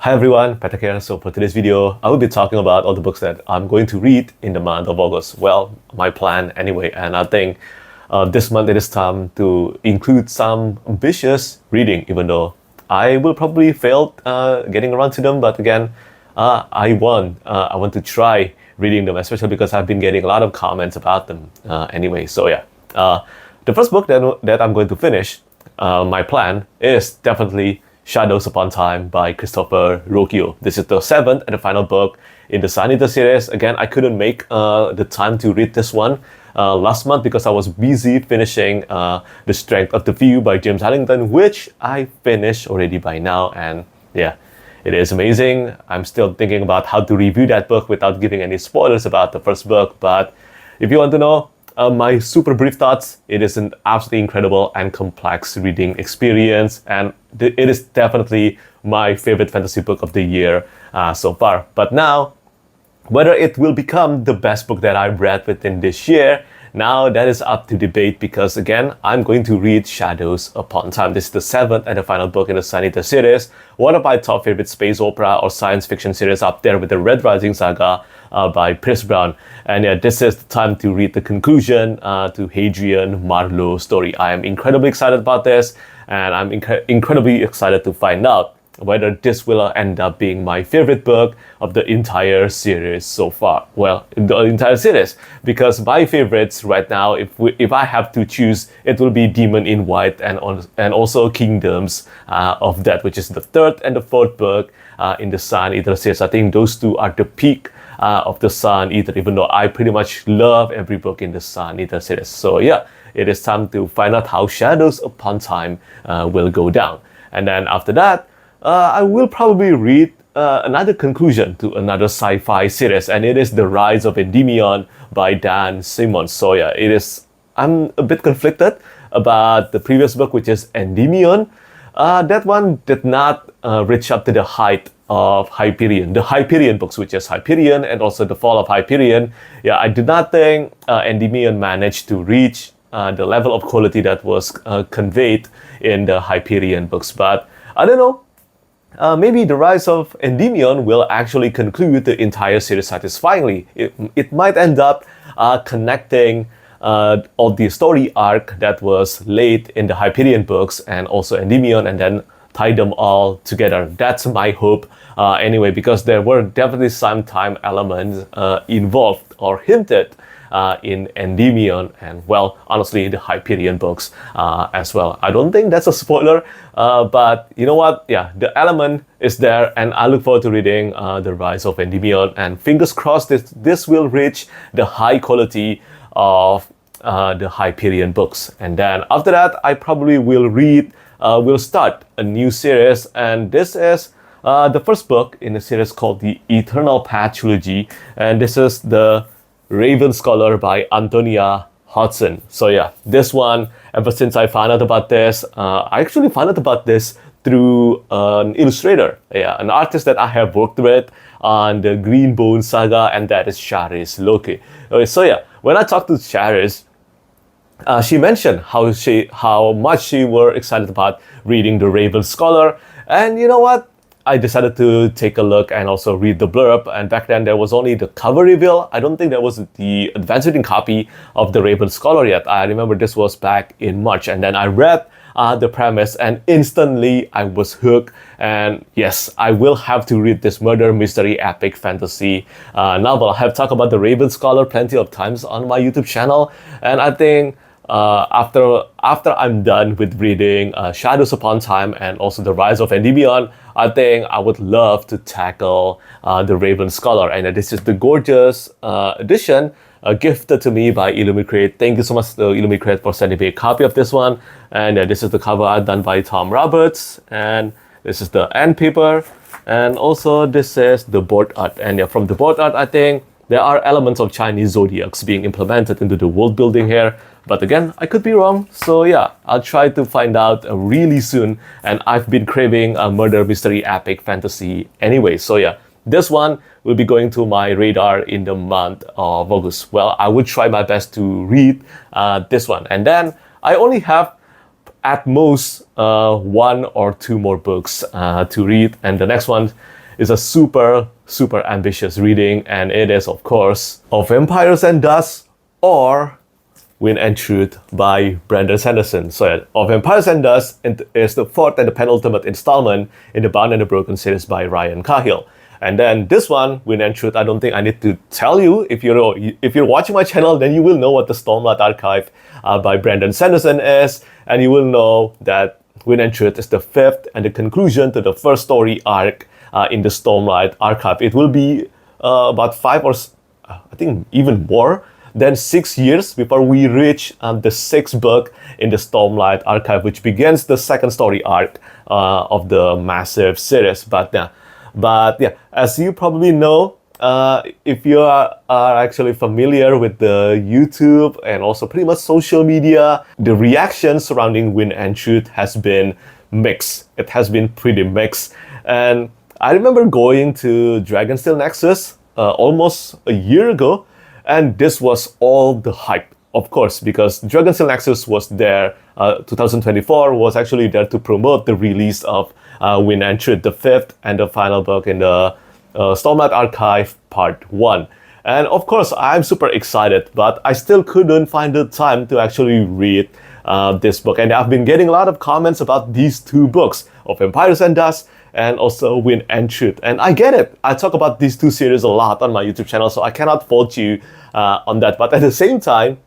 Hi everyone, Petrik here. So for today's video, I will be talking about all the books that I'm going to read in the month of August. Well, my plan anyway, and I think this month it is time to include some ambitious reading, even though I will probably fail getting around to them. But again, I want to try reading them, especially because I've been getting a lot of comments about them anyway. So yeah, the first book that I'm going to finish, my plan is definitely Shadows Upon Time by Christopher Ruocchio. This is the seventh and the final book in the Sun Eater series. Again, I couldn't make the time to read this one last month because I was busy finishing The Strength of the Few by James Harrington, which I finished already by now. And yeah, it is amazing. I'm still thinking about how to review that book without giving any spoilers about the first book. But if you want to know my super brief thoughts, it is an absolutely incredible and complex reading experience, and it is definitely my favorite fantasy book of the year so far. But now, whether it will become the best book that I've read within this year, now that is up to debate, because again, I'm going to read Shadows Upon Time. This is the seventh and the final book in the Sun Eater series, one of my top favorite space opera or science fiction series, up there with the Red Rising saga by Pierce Brown. And yeah, this is the time to read the conclusion to Hadrian Marlowe's story. I am incredibly excited about this, and I'm incredibly excited to find out whether this will end up being my favorite book of the entire series so far. Well, the entire series, because my favorites right now, if I have to choose, it will be Demon in White and also Kingdoms of Death, which is the third and the fourth book in the Sun Eater series. I think those two are the peak of the Sun Eater, even though I pretty much love every book in the Sun Eater series. So yeah, it is time to find out how Shadows Upon Time will go down. And then after that, I will probably read another conclusion to another sci-fi series, and it is The Rise of Endymion by Dan Simmons. So yeah, I'm a bit conflicted about the previous book, which is Endymion. That one did not reach up to the height of Hyperion, the Hyperion books, which is Hyperion and also The Fall of Hyperion. Yeah, I did not think Endymion managed to reach the level of quality that was conveyed in the Hyperion books. But I don't know. Maybe The Rise of Endymion will actually conclude the entire series satisfyingly. It might end up connecting all the story arc that was laid in the Hyperion books and also Endymion, and then tie them all together. That's my hope anyway, because there were definitely some time elements involved or hinted in Endymion and, well, honestly, the Hyperion books as well. I don't think that's a spoiler, but you know what? Yeah, the element is there, and I look forward to reading The Rise of Endymion, and fingers crossed this will reach the high quality of the Hyperion books. And then after that, I probably will start a new series, and this is the first book in the series called the Eternal Path Trilogy, and this is the Raven Scholar by Antonia Hodgson. So yeah, this one, ever since I found out about this, I actually found out about this through an illustrator, an artist that I have worked with on the Green Bone saga, and that is Charis Loki. Okay, so yeah, when I talked to Charis, she mentioned how much she were excited about reading the Raven Scholar, and you know what? I decided to take a look and also read the blurb, and back then there was only the cover reveal. I don't think there was the advanced reading copy of the Raven Scholar yet. I remember this was back in March, and then I read the premise, and instantly I was hooked. And yes, I will have to read this murder mystery epic fantasy novel. I have talked about the Raven Scholar plenty of times on my YouTube channel, and I think after I'm done with reading Shadows Upon Time and also The Rise of Endymion, I think I would love to tackle the Raven Scholar. And this is the gorgeous edition gifted to me by Illumicrate. Thank you so much to Illumicrate for sending me a copy of this one. And this is the cover art done by Tom Roberts, and this is the end paper, and also this is the board art. And yeah, from the board art, I think there are elements of Chinese zodiacs being implemented into the world building here. But again, I could be wrong. So yeah, I'll try to find out really soon. And I've been craving a murder mystery epic fantasy anyway. So yeah, this one will be going to my radar in the month of August. Well, I would try my best to read this one. And then I only have at most one or two more books to read, and the next one is a super ambitious reading, and it is of course Of Empires and Dust or Wind and Truth by Brandon Sanderson. So yeah, Of Empires and Dust is the fourth and the penultimate installment in the Bound and the Broken series by Ryan Cahill. And then this one, Wind and Truth, I don't think I need to tell you. If you're watching my channel, then you will know what the Stormlight Archive by Brandon Sanderson is, and you will know that Wind and Truth is the fifth and the conclusion to the first story arc in the Stormlight Archive. It will be about 5 or I think even more than 6 years before we reach the sixth book in the Stormlight Archive, which begins the second story arc of the massive series. But yeah, as you probably know, if you are actually familiar with the YouTube and also pretty much social media, the reaction surrounding Wind and Truth has been mixed. It has been pretty mixed. And I remember going to Dragonsteel Nexus almost a year ago, and this was all the hype, of course, because Dragonsteel Nexus was there, 2024 was actually there to promote the release of Wind and Truth, the fifth and the final book in the Stormlight Archive Part 1. And of course, I'm super excited, but I still couldn't find the time to actually read this book. And I've been getting a lot of comments about these two books, Of Empires and Dust and also Wind and Truth. And I get it. I talk about these two series a lot on my YouTube channel, so I cannot fault you on that. But at the same time,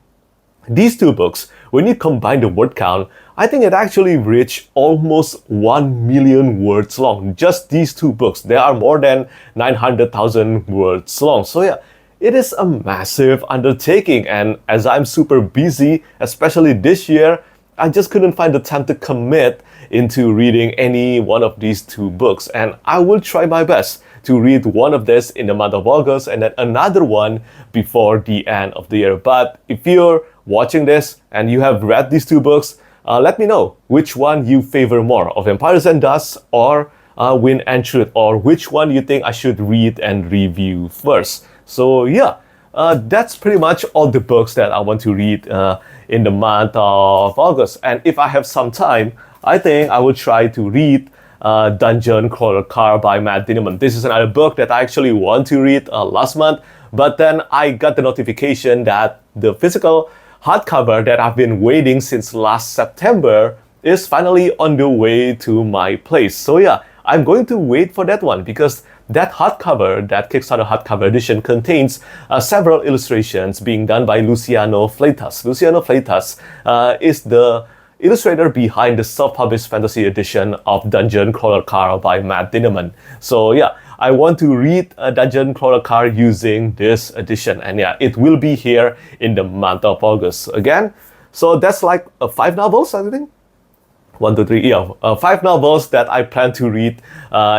these two books, when you combine the word count, I think it actually reached almost 1 million words long. Just these two books, they are more than 900,000 words long. So yeah, it is a massive undertaking. And as I'm super busy, especially this year, I just couldn't find the time to commit into reading any one of these two books. And I will try my best to read one of this in the month of August and then another one before the end of the year. But if you're watching this and you have read these two books, let me know which one you favor more, Of Empires and Dust or Wind and Truth, or which one you think I should read and review first. So yeah, that's pretty much all the books that I want to read in the month of August. And if I have some time, I think I will try to read Dungeon Crawler Car by Matt Dinniman. This is another book that I actually want to read last month, but then I got the notification that the physical hardcover that I've been waiting since last September is finally on the way to my place. So yeah, I'm going to wait for that one because that hardcover, that Kickstarter hardcover edition, contains several illustrations being done by Luciano Fleitas. Luciano Fleitas is the illustrator behind the self-published fantasy edition of Dungeon Crawler Car by Matt Dinniman. So yeah, I want to read Dungeon Crawler Car using this edition, and yeah, it will be here in the month of August again. So that's like 5 novels, I think. 1, 2, 3, yeah, 5 novels that I plan to read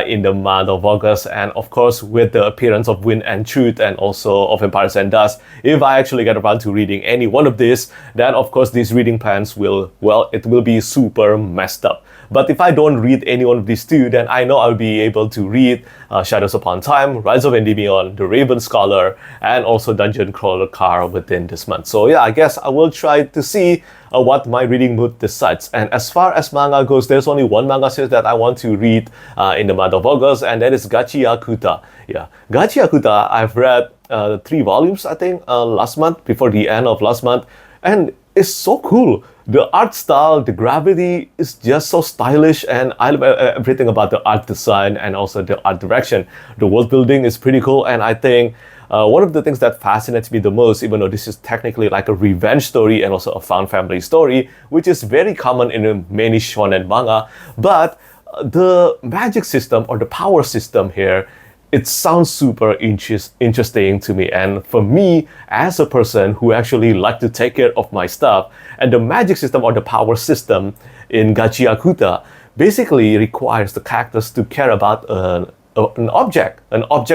in the month of August. And of course, with the appearance of Wind and Truth and also Of Empires and Dust, if I actually get around to reading any one of these, then of course these reading plans will, well, it will be super messed up. But if I don't read any one of these two, then I know I'll be able to read Shadows Upon Time, Rise of Endymion, The Raven Scholar, and also Dungeon Crawler Car within this month. So yeah, I guess I will try to see what my reading mood decides. And as far as manga goes, there's only one manga series that I want to read in the month of August, and that is Gachiakuta. Yeah, Gachiakuta, I've read 3 volumes, I think, last month, before the end of last month, and it's so cool. The art style, the gravity is just so stylish, and I love everything about the art design and also the art direction. The world building is pretty cool, and I think one of the things that fascinates me the most, even though this is technically like a revenge story and also a found family story, which is very common in many shonen manga, but the magic system or the power system here, it sounds super interesting to me. And for me, as a person who actually like to take care of my stuff, and the magic system or the power system in Gachiakuta basically requires the characters to care about an object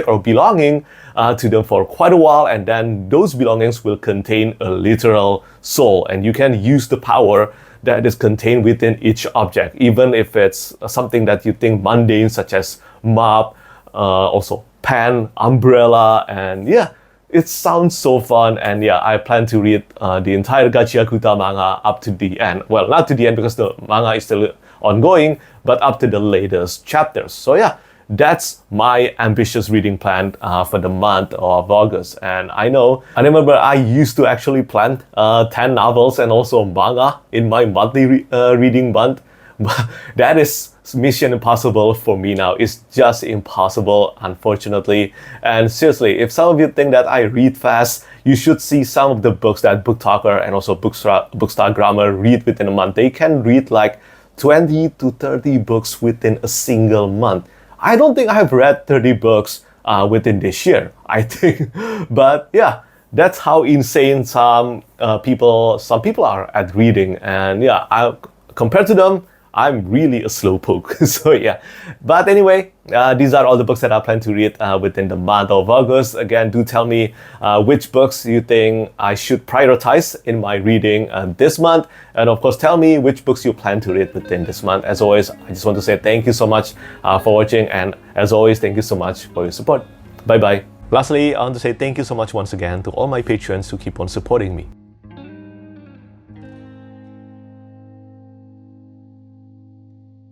or belonging to them for quite a while, and then those belongings will contain a literal soul, and you can use the power that is contained within each object, even if it's something that you think mundane, such as mop, also pen, umbrella, and yeah, it sounds so fun, and yeah, I plan to read the entire Gachiakuta manga up to the end. Well, not to the end because the manga is still ongoing, but up to the latest chapters. So yeah, that's my ambitious reading plan for the month of August. And I remember I used to actually plan 10 novels and also manga in my monthly reading month. But that is mission impossible for me now. It's just impossible, unfortunately. And seriously, if some of you think that I read fast, you should see some of the books that Book Talker and also Bookstar Grammar read within a month. They can read like 20 to 30 books within a single month. I don't think I have read 30 books within this year, I think. But yeah, that's how insane some people are at reading. And yeah, compared to them, I'm really a slowpoke. So yeah, but anyway, these are all the books that I plan to read within the month of August. Again, do tell me which books you think I should prioritize in my reading this month. And of course, tell me which books you plan to read within this month. As always, I just want to say thank you so much for watching. And as always, thank you so much for your support. Bye-bye. Lastly, I want to say thank you so much once again to all my patrons who keep on supporting me.